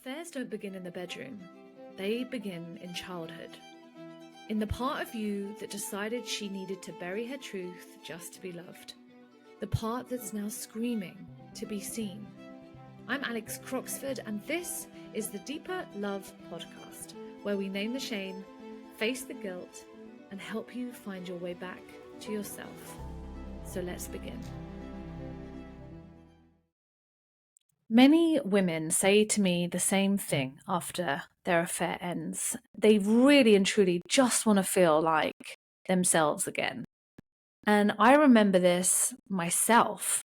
Affairs don't begin in the bedroom, they begin in childhood. In the part of you that decided she needed to bury her truth just to be loved. The part that's now screaming to be seen. I'm Alex Croxford, and this is the Deeper Love podcast, where we name the shame, face the guilt, and help you find your way back to yourself. So let's begin. Many women say to me the same thing after their affair ends. They really and truly just want to feel like themselves again. And I remember this myself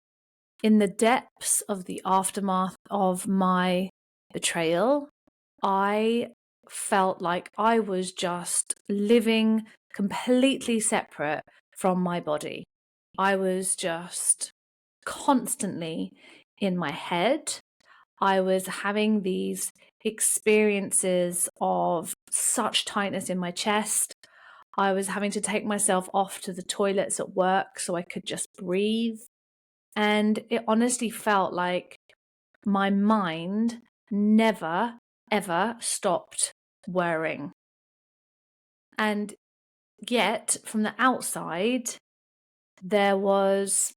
in the depths of the aftermath of my betrayal. I felt like I was just living completely separate from my body. I was just constantly in my head. I was having these experiences of such tightness in my chest. I was having to take myself off to the toilets at work so I could just breathe. And it honestly felt like my mind never, ever stopped worrying. And yet, from the outside, there was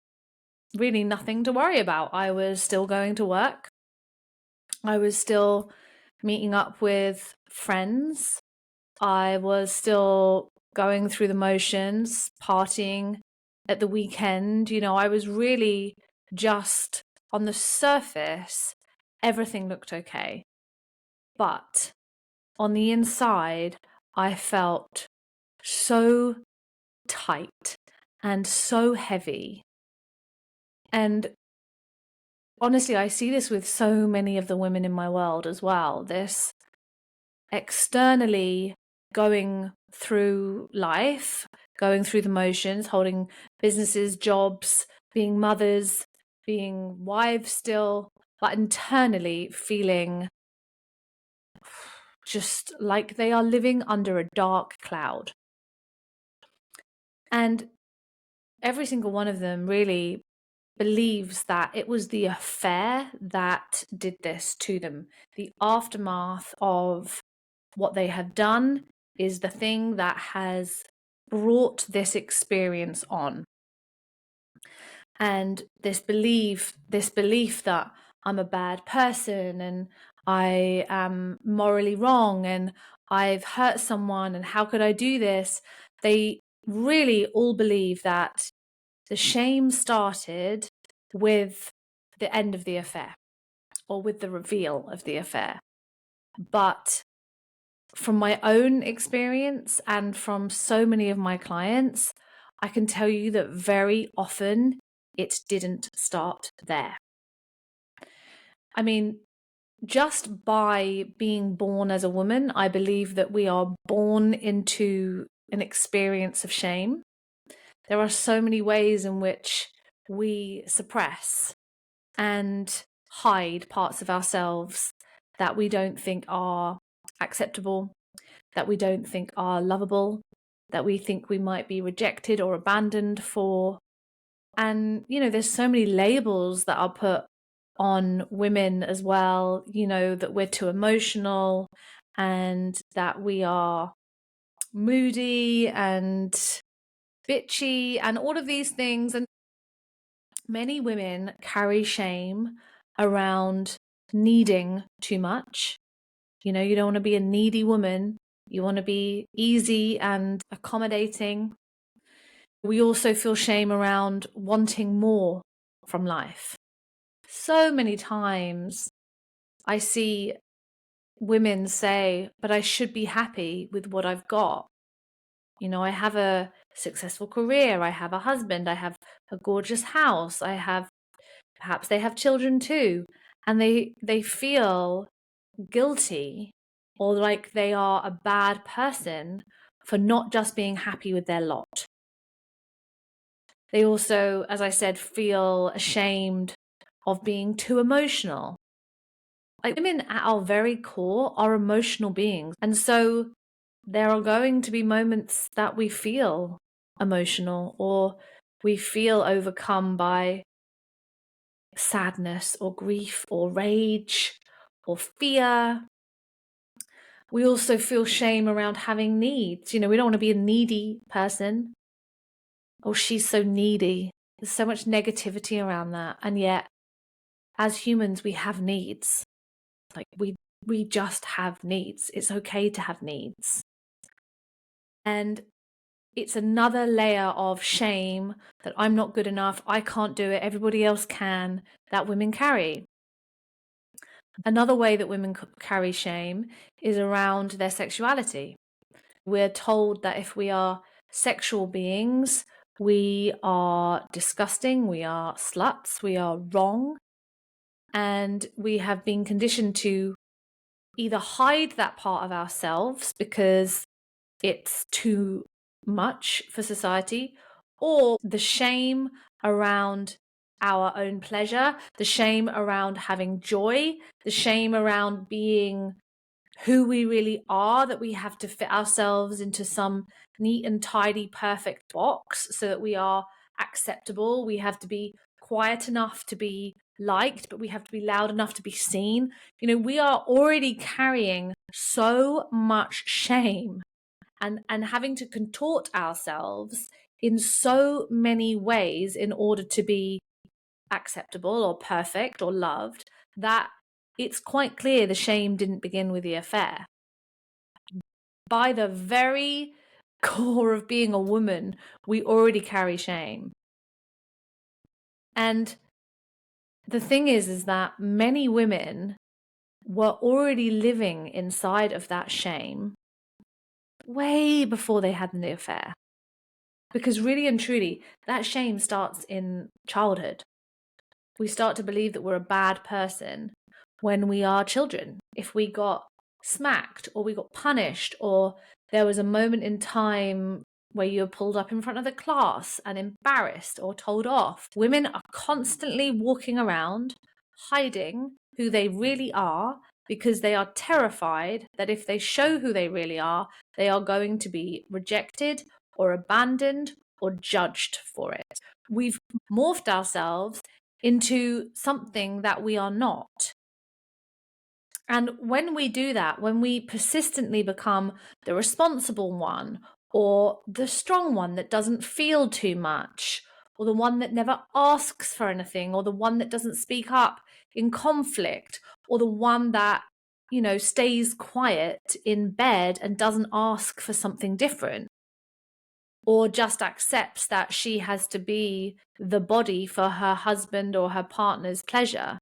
really nothing to worry about. I was still going to work. I was still meeting up with friends. I was still going through the motions, partying at the weekend. I was really just on the surface, everything looked okay. But on the inside, I felt so tight and so heavy. And honestly, I see this with so many of the women in my world as well. This externally going through life, going through the motions, holding businesses, jobs, being mothers, being wives still, but internally feeling just like they are living under a dark cloud. And every single one of them really believes that it was the affair that did this to them. The aftermath of what they had done is the thing that has brought this experience on. And this belief that I'm a bad person and I am morally wrong and I've hurt someone and how could I do this? They really all believe that the shame started with the end of the affair or with the reveal of the affair. But from my own experience and from so many of my clients, I can tell you that very often it didn't start there. I mean, just by being born as a woman, I believe that we are born into an experience of shame. There are so many ways in which we suppress and hide parts of ourselves that we don't think are acceptable, that we don't think are lovable, that we think we might be rejected or abandoned for. And, there's so many labels that are put on women as well, that we're too emotional and that we are moody and bitchy and all of these things. And many women carry shame around needing too much. You don't want to be a needy woman. You want to be easy and accommodating. We also feel shame around wanting more from life. So many times I see women say, but I should be happy with what I've got. I have a successful career. I have a husband. I have a gorgeous house. Perhaps they have children too. And they feel guilty or like they are a bad person for not just being happy with their lot. They also, as I said, feel ashamed of being too emotional. Like, women at our very core are emotional beings. And so there are going to be moments that we feel emotional or we feel overcome by sadness or grief or rage or fear. We also feel shame around having needs. We don't want to be a needy person. Oh, she's so needy. There's so much negativity around that. And yet, as humans, we have needs. Like we just have needs. It's okay to have needs. And it's another layer of shame that I'm not good enough, I can't do it, everybody else can, that women carry. Another way that women carry shame is around their sexuality. We're told that if we are sexual beings, we are disgusting, we are sluts, we are wrong. And we have been conditioned to either hide that part of ourselves because it's too much for society, or the shame around our own pleasure, the shame around having joy, the shame around being who we really are, that we have to fit ourselves into some neat and tidy, perfect box so that we are acceptable. We have to be quiet enough to be liked, but we have to be loud enough to be seen. We are already carrying so much shame and having to contort ourselves in so many ways in order to be acceptable or perfect or loved, that it's quite clear the shame didn't begin with the affair. By the very core of being a woman, we already carry shame. And the thing is that many women were already living inside of that shame way before they had the affair. Because really and truly, that shame starts in childhood. We start to believe that we're a bad person when we are children. If we got smacked or we got punished, or there was a moment in time where you were pulled up in front of the class and embarrassed or told off. Women are constantly walking around hiding who they really are because they are terrified that if they show who they really are, they are going to be rejected or abandoned or judged for it. We've morphed ourselves into something that we are not. And when we do that, when we persistently become the responsible one, or the strong one that doesn't feel too much, or the one that never asks for anything, or the one that doesn't speak up in conflict, or the one that, stays quiet in bed and doesn't ask for something different, or just accepts that she has to be the body for her husband or her partner's pleasure,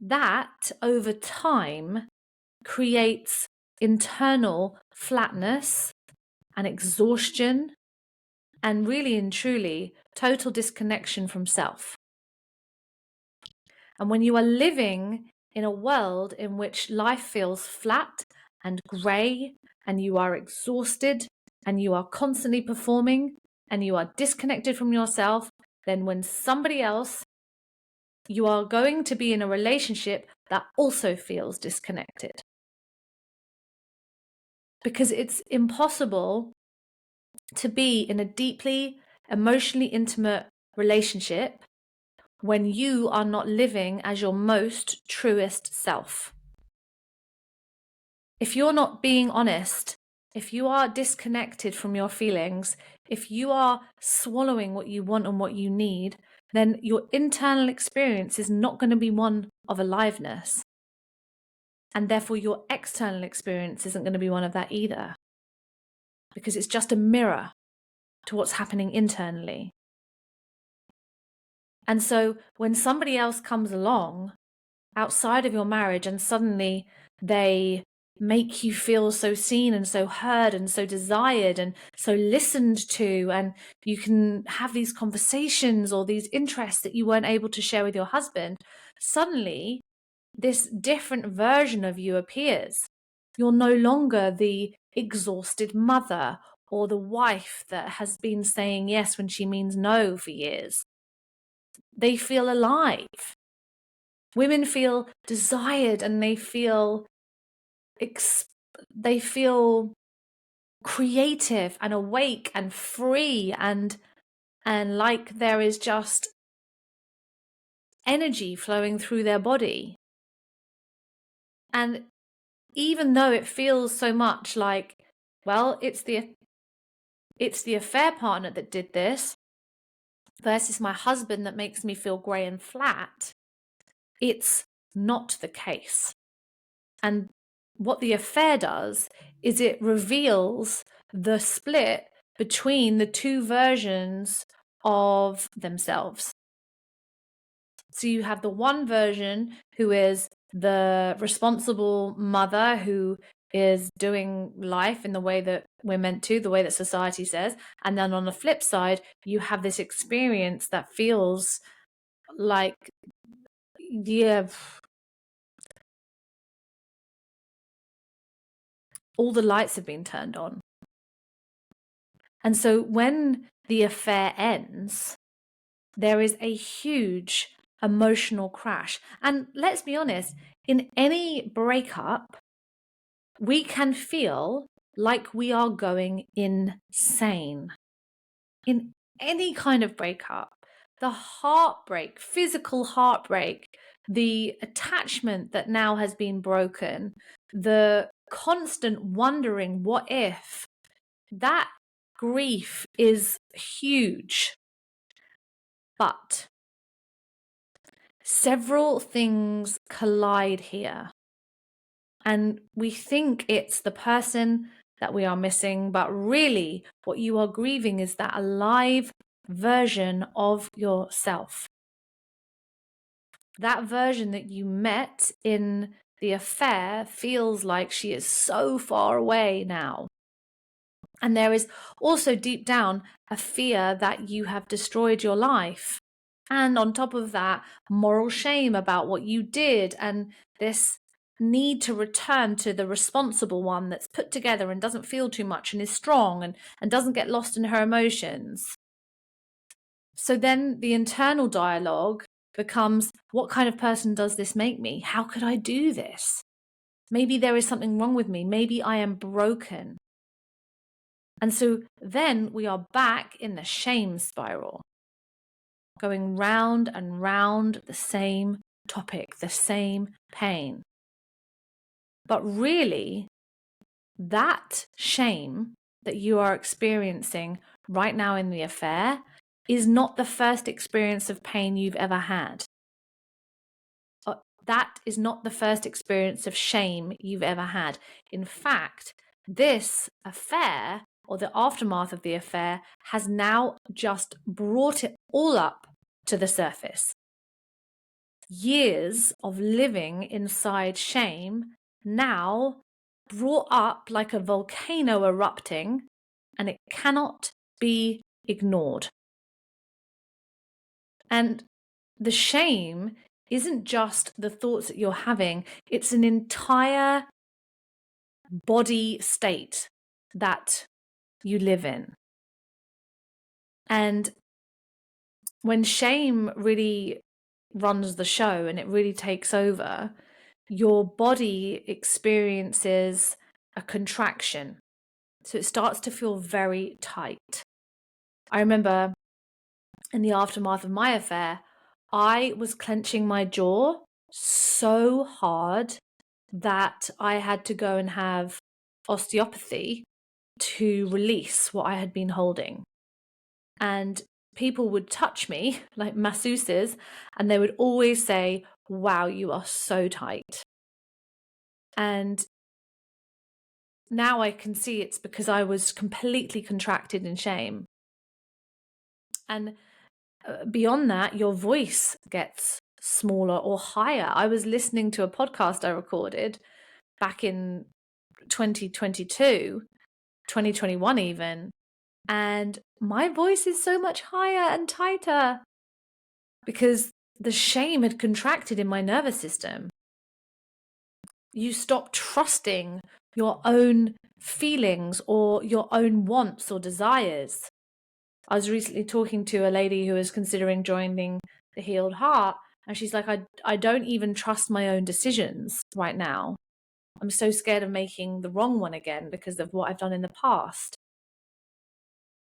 that over time creates internal flatness and exhaustion and really and truly total disconnection from self. And when you are living in a world in which life feels flat and grey and you are exhausted and you are constantly performing and you are disconnected from yourself, then when somebody else, you are going to be in a relationship that also feels disconnected. Because it's impossible to be in a deeply emotionally intimate relationship when you are not living as your most truest self. If you're not being honest, if you are disconnected from your feelings, if you are swallowing what you want and what you need, then your internal experience is not going to be one of aliveness. And therefore your external experience isn't going to be one of that either. Because it's just a mirror to what's happening internally. And so when somebody else comes along outside of your marriage and suddenly they make you feel so seen and so heard and so desired and so listened to, and you can have these conversations or these interests that you weren't able to share with your husband, suddenly this different version of you appears. You're no longer the exhausted mother or the wife that has been saying yes when she means no for years. They feel alive. Women feel desired and they feel creative and awake and free and like there is just energy flowing through their body. And even though it feels so much like, well, it's the affair partner that did this versus my husband that makes me feel grey and flat, it's not the case. And what the affair does is it reveals the split between the two versions of themselves. So you have the one version who is the responsible mother who is doing life in the way that we're meant to, the way that society says. And then on the flip side, you have this experience that feels like, yeah, all the lights have been turned on. And so when the affair ends, there is a huge emotional crash. And let's be honest, in any breakup, we can feel like we are going insane. In any kind of breakup, the heartbreak, physical heartbreak, the attachment that now has been broken, the constant wondering, what if, that grief is huge. But several things collide here. And we think it's the person that we are missing, but really what you are grieving is that alive version of yourself. That version that you met in the affair feels like she is so far away now. And there is also deep down a fear that you have destroyed your life. And on top of that, moral shame about what you did, and this need to return to the responsible one that's put together and doesn't feel too much and is strong and doesn't get lost in her emotions. So then the internal dialogue becomes, what kind of person does this make me? How could I do this? Maybe there is something wrong with me. Maybe I am broken. And so then we are back in the shame spiral, going round and round the same topic, the same pain. But really, that shame that you are experiencing right now in the affair is not the first experience of pain you've ever had. That is not the first experience of shame you've ever had. In fact, this affair, or the aftermath of the affair, has now just brought it all up to the surface. Years of living inside shame now brought up like a volcano erupting, and it cannot be ignored. And the shame isn't just the thoughts that you're having, it's an entire body state that you live in. And when shame really runs the show and it really takes over, your body experiences a contraction. So it starts to feel very tight. I remember in the aftermath of my affair, I was clenching my jaw so hard that I had to go and have osteopathy to release what I had been holding. And people would touch me, like masseuses, and they would always say, "Wow, you are so tight." And now I can see it's because I was completely contracted in shame. And beyond that, your voice gets smaller or higher. I was listening to a podcast I recorded back in 2022, 2021 even, and my voice is so much higher and tighter because the shame had contracted in my nervous system. You stop trusting your own feelings or your own wants or desires. I was recently talking to a lady who was considering joining the Healed Heart, and she's like, I don't even trust my own decisions right now. I'm so scared of making the wrong one again because of what I've done in the past.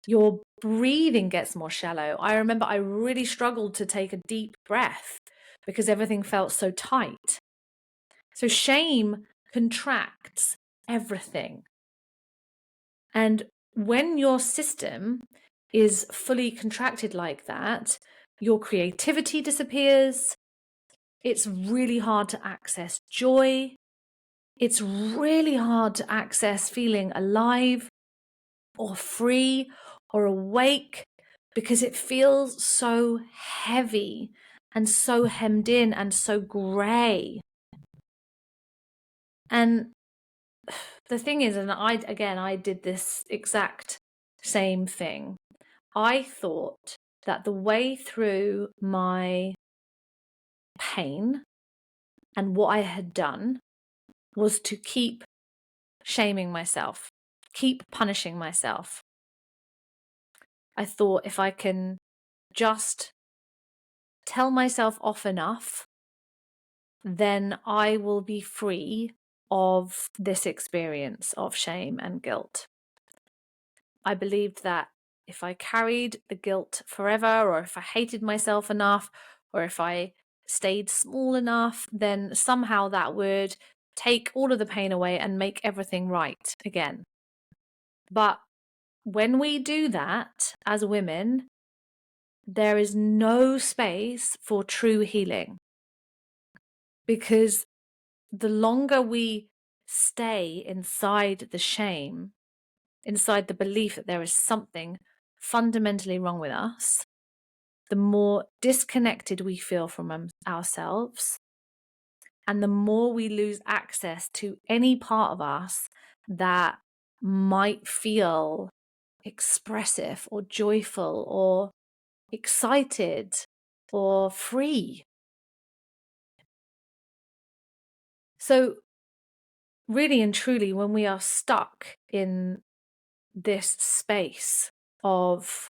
Your breathing gets more shallow. I remember I really struggled to take a deep breath because everything felt so tight. So shame contracts everything. And when your system is fully contracted like that, your creativity disappears. It's really hard to access joy. It's really hard to access feeling alive or free or awake, because it feels so heavy and so hemmed in and so grey. And the thing is, and I did this exact same thing. I thought that the way through my pain and what I had done was to keep shaming myself, keep punishing myself. I thought if I can just tell myself off enough, then I will be free of this experience of shame and guilt. I believed that if I carried the guilt forever, or if I hated myself enough, or if I stayed small enough, then somehow that would take all of the pain away and make everything right again. But when we do that as women, there is no space for true healing, because the longer we stay inside the shame, inside the belief that there is something fundamentally wrong with us, the more disconnected we feel from ourselves, and the more we lose access to any part of us that might feel expressive or joyful or excited or free. So really and truly, when we are stuck in this space of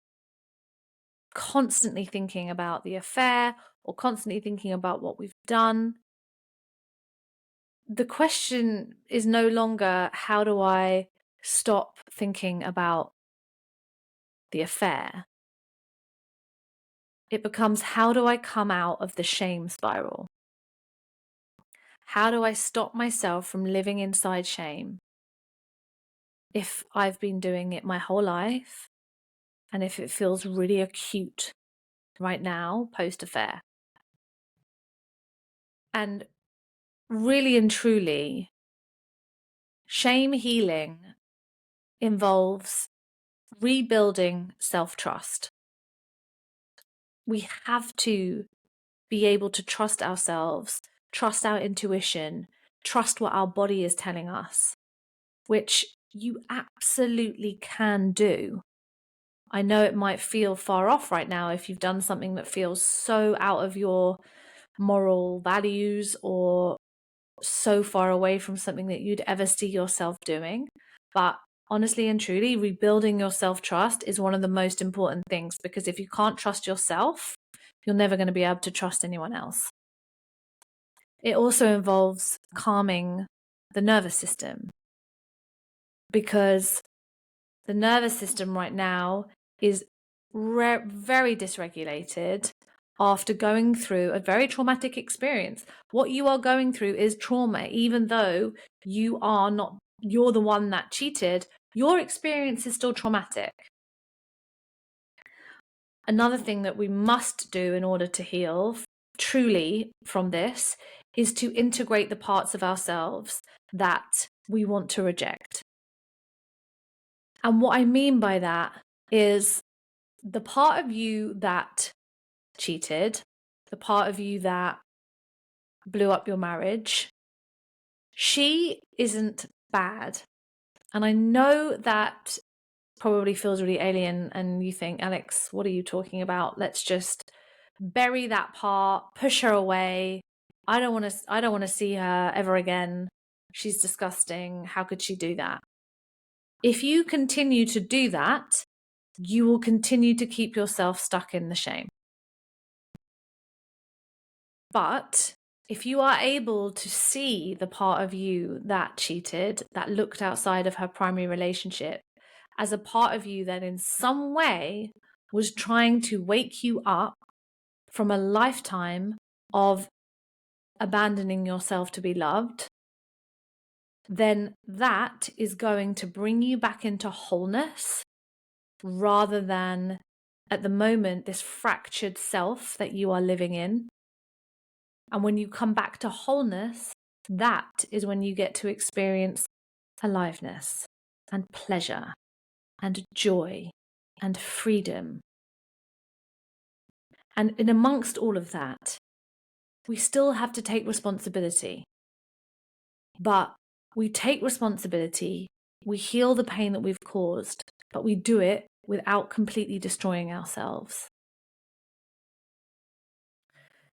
constantly thinking about the affair or constantly thinking about what we've done, the question is no longer, how do I stop thinking about the affair? It becomes, how do I come out of the shame spiral? How do I stop myself from living inside shame if I've been doing it my whole life, and if it feels really acute right now post-affair? And really and truly, shame healing involves rebuilding self-trust. We have to be able to trust ourselves, trust our intuition, trust what our body is telling us, which you absolutely can do. I know it might feel far off right now if you've done something that feels so out of your moral values or so far away from something that you'd ever see yourself doing. But honestly and truly, rebuilding your self-trust is one of the most important things, because if you can't trust yourself, you're never going to be able to trust anyone else. It also involves calming the nervous system, because the nervous system right now is very dysregulated after going through a very traumatic experience. What you are going through is trauma, even though you're the one that cheated, your experience is still traumatic. Another thing that we must do in order to heal truly from this is to integrate the parts of ourselves that we want to reject. And what I mean by that is the part of you that cheated, the part of you that blew up your marriage, she isn't bad. And I know that probably feels really alien, and you think, Alex, what are you talking about? Let's just bury that part, push her away. I don't want to see her ever again. She's disgusting. How could she do that? If you continue to do that, you will continue to keep yourself stuck in the shame. But if you are able to see the part of you that cheated, that looked outside of her primary relationship, as a part of you that in some way was trying to wake you up from a lifetime of abandoning yourself to be loved, then that is going to bring you back into wholeness rather than, at the moment, this fractured self that you are living in. And when you come back to wholeness, that is when you get to experience aliveness and pleasure and joy and freedom. And in amongst all of that, we still have to take responsibility. But we take responsibility, we heal the pain that we've caused, but we do it without completely destroying ourselves.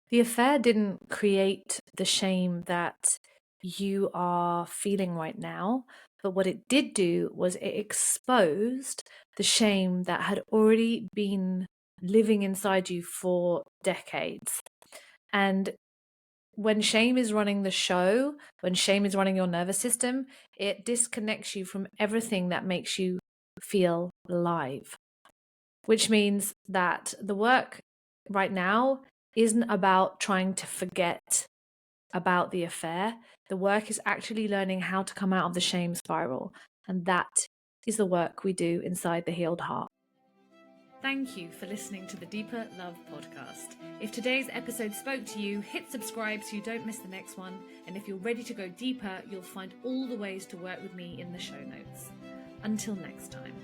The affair didn't create the shame that you are feeling right now, but what it did do was it exposed the shame that had already been living inside you for decades. And when shame is running the show, when shame is running your nervous system, it disconnects you from everything that makes you feel alive. Which means that the work right now isn't about trying to forget about the affair. The work is actually learning how to come out of the shame spiral. And that is the work we do inside the Healed Heart. Thank you for listening to the Deeper Love podcast. If today's episode spoke to you, hit subscribe so you don't miss the next one. And if you're ready to go deeper, you'll find all the ways to work with me in the show notes. Until next time.